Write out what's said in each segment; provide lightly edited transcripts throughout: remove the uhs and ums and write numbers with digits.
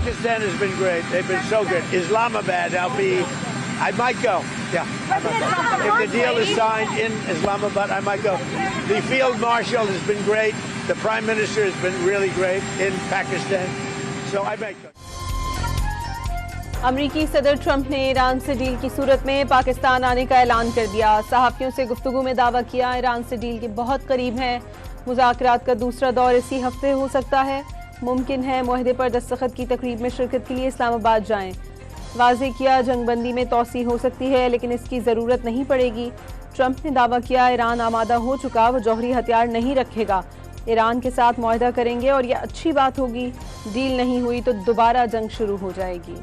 Pakistan has been great. They've been so good. Islamabad, I might go. Yeah, I might go. If the deal is signed in Islamabad, I might go. The field marshal has been great. The prime minister has been really great in Pakistan. So I might go. अमरीकी सदर Trump ने Iran से deal की सूरत में पाकिस्तान आने का ऐलान कर दिया। सहाफियों से गुफ्तगू में दावा किया ईरान से डील के बहुत करीब हैं। मुज़ाकरात का दूसरा दौर इसी हफ्ते हो सकता है। मुमकिन है मुआहदे पर दस्तखत की तकरीब में शिरकत के लिए इस्लामाबाद जाएं। वाज़ेह किया जंगबंदी में तोसी हो सकती है लेकिन इसकी ज़रूरत नहीं पड़ेगी। ट्रंप ने दावा किया ईरान आमादा हो चुका, वो जौहरी हथियार नहीं रखेगा। ईरान के साथ मुआहदा करेंगे और यह अच्छी बात होगी। डील नहीं हुई तो दोबारा जंग शुरू हो जाएगी।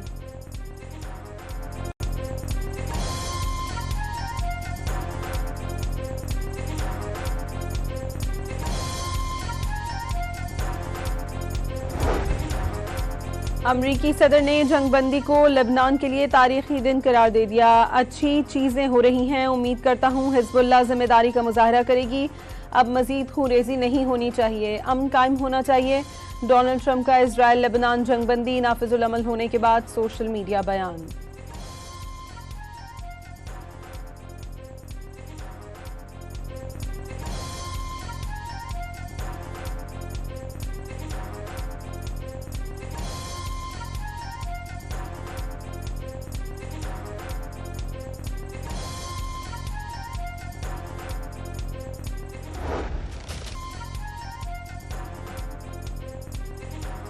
अमरीकी सदर ने जंगबंदी को लेबनान के लिए तारीखी दिन करार दे दिया। अच्छी चीज़ें हो रही हैं, उम्मीद करता हूँ हिजबुल्लाह जिम्मेदारी का मुजाहरा करेगी। अब मजीद खूनरेजी नहीं होनी चाहिए, अमन कायम होना चाहिए। डोनाल्ड ट्रंप का इजराइल लेबनान जंगबंदी नाफिजुल अमल होने के बाद सोशल मीडिया बयान।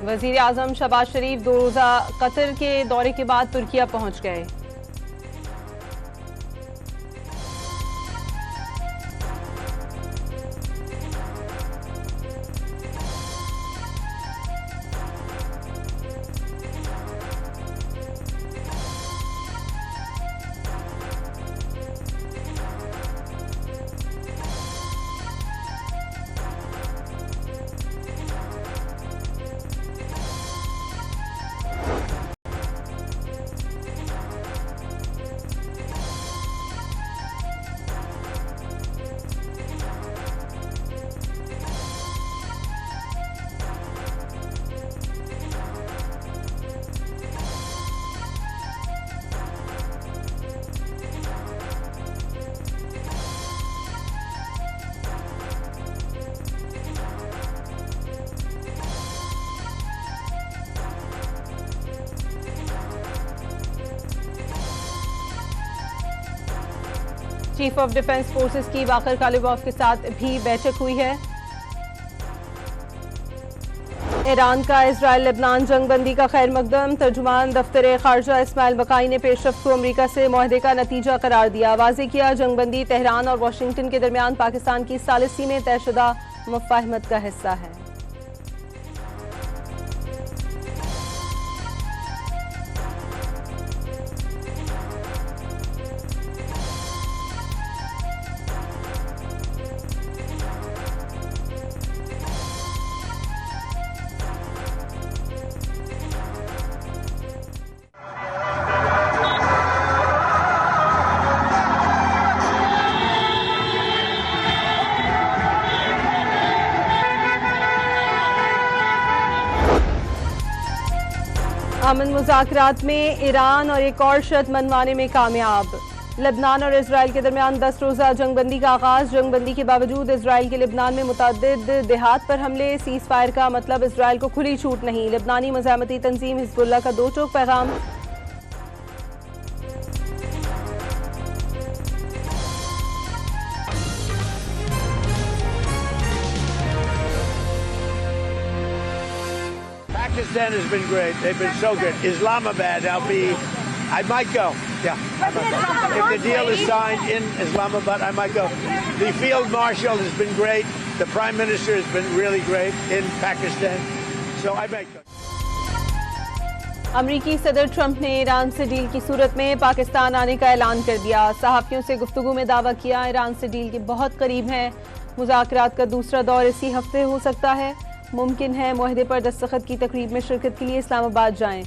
वज़ीर आज़म शहबाज शरीफ 2 रोज़ा कतर के दौरे के बाद तुर्किया पहुंच गए। चीफ ऑफ डिफेंस फोर्सेस की बाकर कालिबॉफ के साथ भी बैठक हुई है। ईरान का इजराइल लेबनान जंगबंदी का खैर मकदम। तर्जुमान दफ्तर खारजा इस्माइल बकाई ने पेशरफ को अमरीका से मुआहदे का नतीजा करार दिया। वाज़ेह किया जंगबंदी तेहरान और वाशिंगटन के दरमियान पाकिस्तान की सालिसी में तयशुदा मुफाहमत का हिस्सा है। अमन मुज़ाकरात में ईरान और एक और शर्त मनवाने में कामयाब। लेबनान और इजराइल के दरमियान 10 रोज़ा जंगबंदी का आगाज। जंगबंदी के बावजूद इजराइल के लेबनान में मुतअद्दिद देहात पर हमले। सीज़ फायर का मतलब इजराइल को खुली छूट नहीं। लेबनानी मज़ाहमती तंजीम हिजबुल्लाह का 2 टोक पैगाम। Pakistan has been great. They've been so good. Islamabad, I might go. Yeah, I might go. If the deal is signed in Islamabad, I might go. The field marshal has been great. The prime minister has been really great in Pakistan. So I might go. अमरीकी सदर Trump ने Iran से deal की सूरत में पाकिस्तान आने का ऐलान कर दिया। सहाफियों से गुफ्तगू में दावा किया ईरान से डील के बहुत करीब हैं। मुज़ाकरात का दूसरा दौर इसी हफ्ते हो सकता है। मुमकिन है मुआहदे पर दस्तखत की तकरीब में शिरकत के लिए इस्लामाबाद जाएं।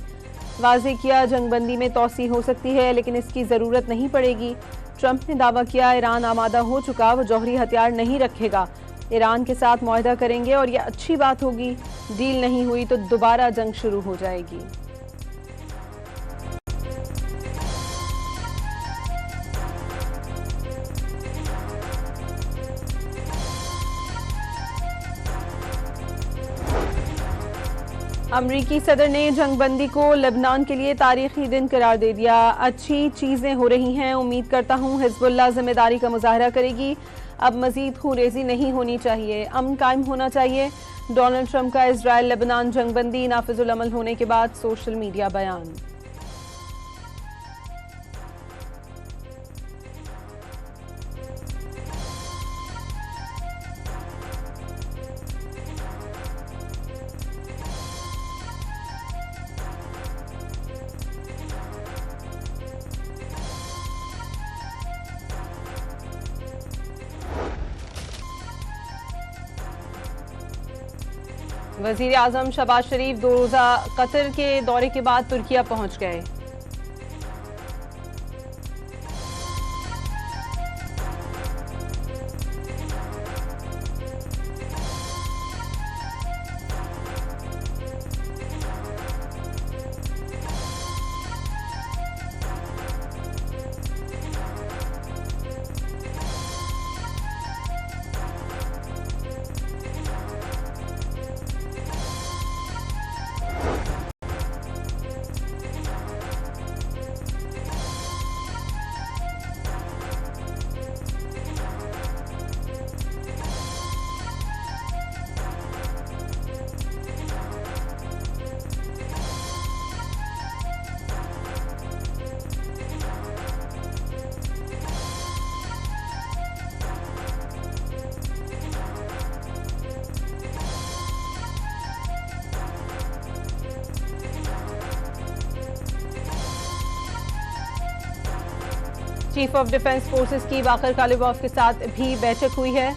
वाज़ेह किया जंगबंदी में तोसी हो सकती है लेकिन इसकी ज़रूरत नहीं पड़ेगी। ट्रंप ने दावा किया ईरान आमादा हो चुका, वो जौहरी हथियार नहीं रखेगा। ईरान के साथ मुआहदा करेंगे और यह अच्छी बात होगी। डील नहीं हुई तो दोबारा जंग शुरू हो जाएगी। अमरीकी सदर ने जंगबंदी को लेबनान के लिए तारीखी दिन करार दे दिया। अच्छी चीजें हो रही हैं, उम्मीद करता हूं हिजबुल्लाह जिम्मेदारी का मुजाहरा करेगी। अब मजीद खूनरेजी नहीं होनी चाहिए, अमन कायम होना चाहिए। डोनाल्ड ट्रंप का इजराइल लेबनान जंगबंदी नाफिजुल अमल होने के बाद सोशल मीडिया बयान। वजीर आजम शहबाज शरीफ 2 रोजा कतर के दौरे के बाद तुर्किया पहुंच गए। चीफ ऑफ डिफेंस फोर्सेस की बाकर कालिबॉफ के साथ भी बैठक हुई है।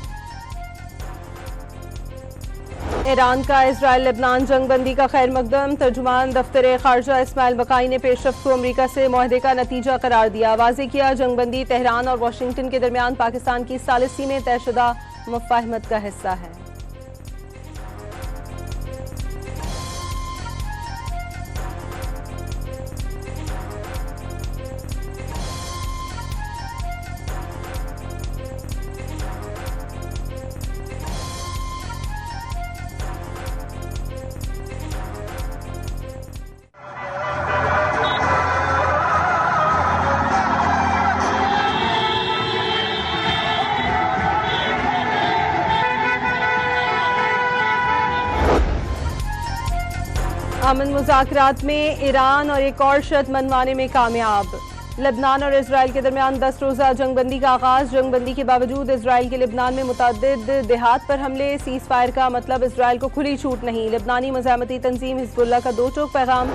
ईरान का इजराइल लेबनान जंगबंदी का खैर मकदम। तर्जुमान दफ्तर खारजा इस्माइल बकाई ने पेशरफ्त को अमरीका से मुआहदे का नतीजा करार दिया। वाज़ेह किया जंगबंदी तेहरान और वाशिंगटन के दरमियान पाकिस्तान की सालिसी में तयशुदा मुफाहमत का हिस्सा है। अमन मुज़ाकरात में ईरान और एक और शर्त मनवाने में कामयाब। लेबनान और इजराइल के दरमियान 10 रोज़ा जंगबंदी का आगाज। जंगबंदी के बावजूद इजराइल के लेबनान में मुतअद्दिद देहात पर हमले। सीज फायर का मतलब इजराइल को खुली छूट नहीं। लेबनानी मज़ाहमती तंजीम हिजबुल्लाह का दो टोक पैगाम।